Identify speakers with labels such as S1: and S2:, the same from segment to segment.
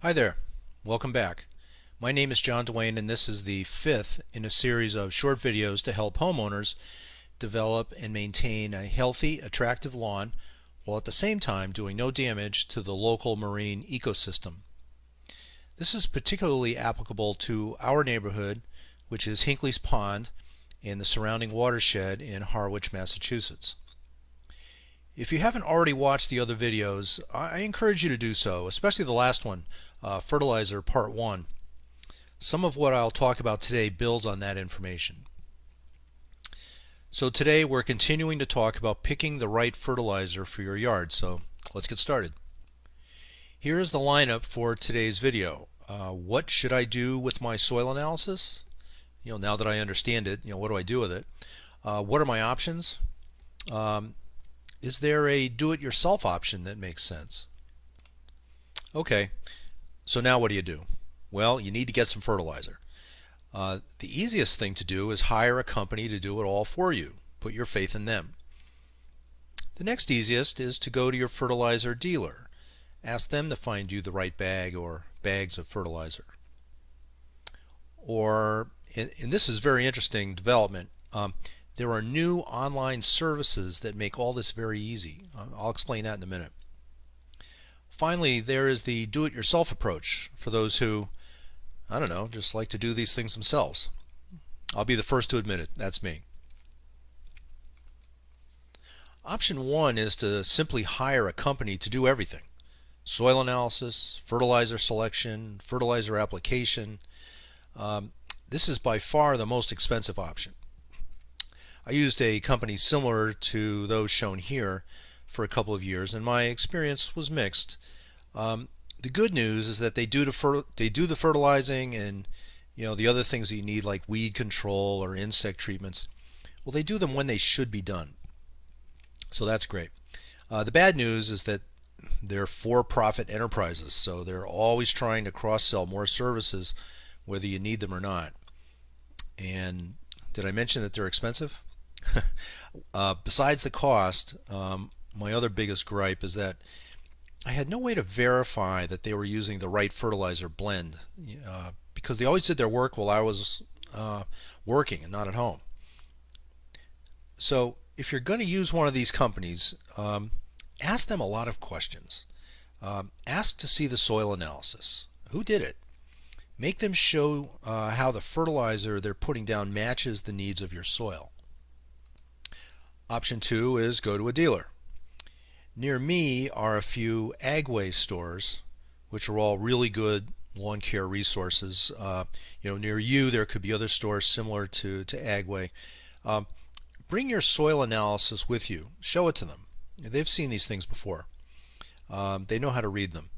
S1: Hi there, welcome back. My name is John Dwayne and this is the fifth in a series of short videos to help homeowners develop and maintain a healthy, attractive lawn while at the same time doing no damage to the local marine ecosystem. This is particularly applicable to our neighborhood, which is Hinckley's Pond and the surrounding watershed in Harwich, Massachusetts. If you haven't already watched the other videos, I encourage you to do so, especially the last one, Fertilizer Part 1. Some of what I'll talk about today builds on that information. So today we're continuing to talk about picking the right fertilizer for your yard, so let's get started. Here is the lineup for today's video. What should I do with my soil analysis? Now that I understand it, what do I do with it? What are my options? Is there a do-it-yourself option that makes sense? Okay, so now what do? Well, you need to get some fertilizer. The easiest thing to do is hire a company to do it all for you. Put your faith in them. The next easiest is to go to your fertilizer dealer. Ask them to find you the right bag or bags of fertilizer. Or, and this is very interesting development, there are new online services that make all this very easy. I'll explain that in a minute. Finally, there is the do-it-yourself approach for those who, just like to do these things themselves. I'll be the first to admit it. That's me. Option 1 is to simply hire a company to do everything. Soil analysis, fertilizer selection, fertilizer application. This is by far the most expensive option. I used a company similar to those shown here for a couple of years, and my experience was mixed. The good news is that they do the fertilizing and the other things that you need, like weed control or insect treatments. Well, they do them when they should be done, so that's great. The bad news is that they're for-profit enterprises, so they're always trying to cross-sell more services whether you need them or not. And did I mention that they're expensive? Besides the cost, my other biggest gripe is that I had no way to verify that they were using the right fertilizer blend, because they always did their work while I was working and not at home. So if you're going to use one of these companies, ask them a lot of questions. Ask to see the soil analysis. Who did it? Make them show how the fertilizer they're putting down matches the needs of your soil. Option 2 is go to a dealer. Near me are a few Agway stores, which are all really good lawn care resources. Near you there could be other stores similar to Agway. Bring your soil analysis with you. Show it to them. They've seen these things before. They know how to read them.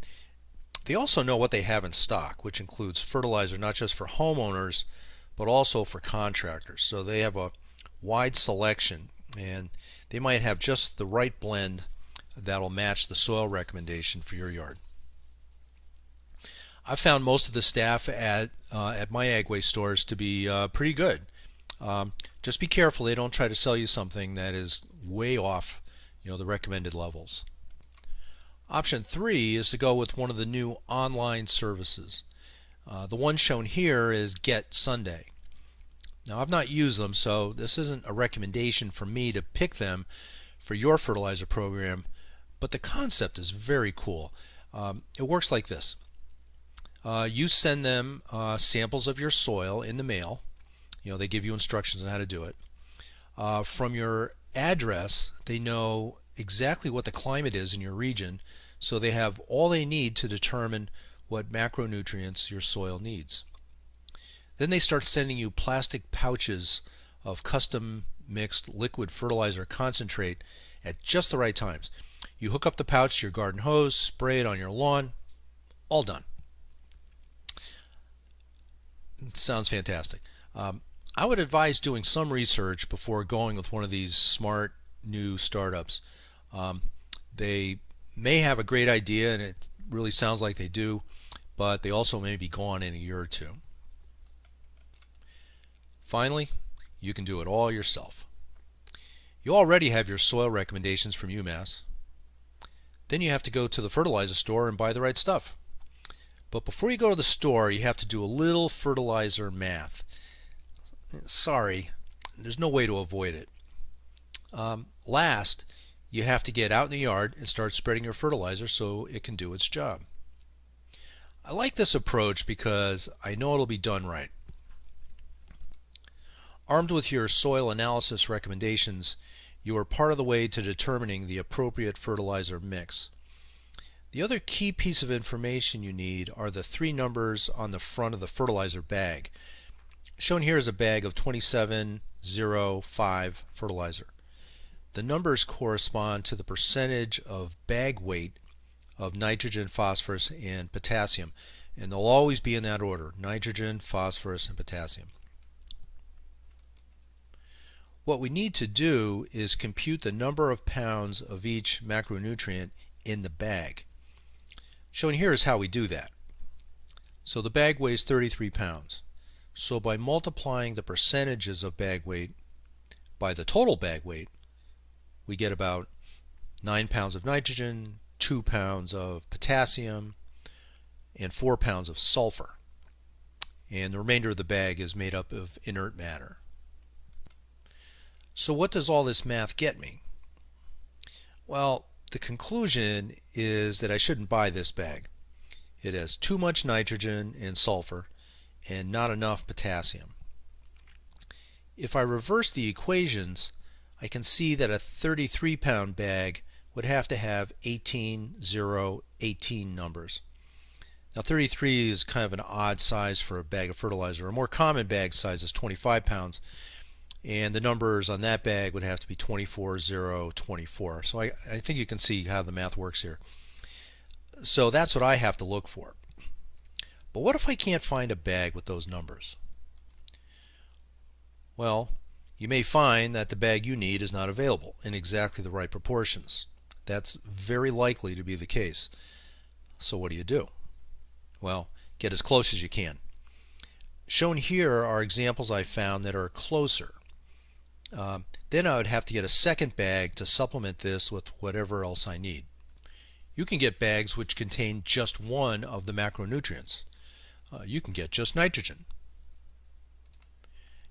S1: They also know what they have in stock, which includes fertilizer not just for homeowners, but also for contractors. So they have a wide selection, and they might have just the right blend that'll match the soil recommendation for your yard. I've found most of the staff at my Agway stores to be pretty good. Just be careful they don't try to sell you something that is way off the recommended levels. Option 3 is to go with one of the new online services. The one shown here is Get Sunday. Now, I've not used them, so this isn't a recommendation for me to pick them for your fertilizer program, but the concept is very cool. It works like this. You send them samples of your soil in the mail. They give you instructions on how to do it. From your address, they know exactly what the climate is in your region, so they have all they need to determine what macronutrients your soil needs. Then they start sending you plastic pouches of custom mixed liquid fertilizer concentrate at just the right times. You hook up the pouch to your garden hose, spray it on your lawn, all done. It sounds fantastic. I would advise doing some research before going with one of these smart new startups. They may have a great idea, and it really sounds like they do, but they also may be gone in a year or two. Finally, you can do it all yourself. You already have your soil recommendations from UMass. Then you have to go to the fertilizer store and buy the right stuff. But before you go to the store, you have to do a little fertilizer math. Sorry, there's no way to avoid it. Last, you have to get out in the yard and start spreading your fertilizer so it can do its job. I like this approach because I know it'll be done right. Armed with your soil analysis recommendations, you are part of the way to determining the appropriate fertilizer mix. The other key piece of information you need are the three numbers on the front of the fertilizer bag. Shown here is a bag of 2705 fertilizer. The numbers correspond to the percentage of bag weight of nitrogen, phosphorus, and potassium, and they'll always be in that order: nitrogen, phosphorus, and potassium. What we need to do is compute the number of pounds of each macronutrient in the bag. Shown here is how we do that. So the bag weighs 33 pounds. So by multiplying the percentages of bag weight by the total bag weight, we get about 9 pounds of nitrogen, 2 pounds of potassium, and 4 pounds of sulfur. And the remainder of the bag is made up of inert matter. So what does all this math get me? Well, the conclusion is that I shouldn't buy this bag. It has too much nitrogen and sulfur and not enough potassium. If I reverse the equations, I can see that a 33-pound bag would have to have 18, 0, 18 numbers. Now 33 is kind of an odd size for a bag of fertilizer. A more common bag size is 25 pounds, and the numbers on that bag would have to be 24, 0, 24. So I think you can see how the math works here. So that's what I have to look for. But what if I can't find a bag with those numbers? Well, you may find that the bag you need is not available in exactly the right proportions. That's very likely to be the case. So what do? Well, get as close as you can. Shown here are examples I found that are closer. Then I would have to get a second bag to supplement this with whatever else I need. You can get bags which contain just one of the macronutrients. You can get just nitrogen.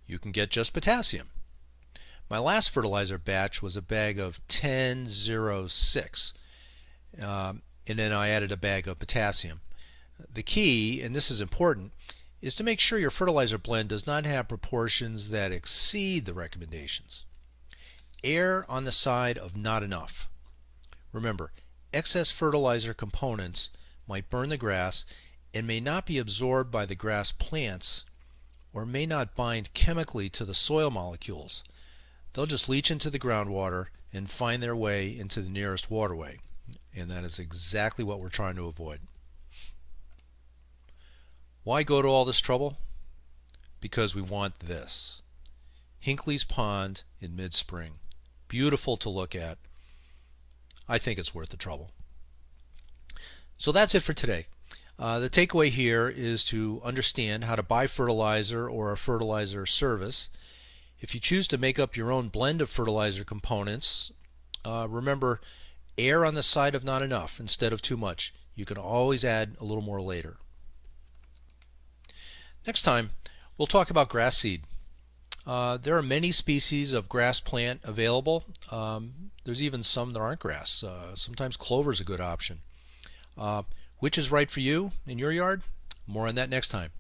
S1: You can get just potassium. My last fertilizer batch was a bag of 1006, and then I added a bag of potassium. The key, and this is important, is to make sure your fertilizer blend does not have proportions that exceed the recommendations. Err on the side of not enough. Remember, excess fertilizer components might burn the grass and may not be absorbed by the grass plants, or may not bind chemically to the soil molecules. They'll just leach into the groundwater and find their way into the nearest waterway, and that is exactly what we're trying to avoid. Why go to all this trouble? Because we want this. Hinckley's Pond in mid-spring. Beautiful to look at. I think it's worth the trouble. So that's it for today. The takeaway here is to understand how to buy fertilizer or a fertilizer service. If you choose to make up your own blend of fertilizer components, remember, err on the side of not enough instead of too much. You can always add a little more later. Next time, we'll talk about grass seed. There are many species of grass plant available. There's even some that aren't grass. Sometimes clover is a good option. Which is right for you in your yard? More on that next time.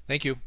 S1: Thank you.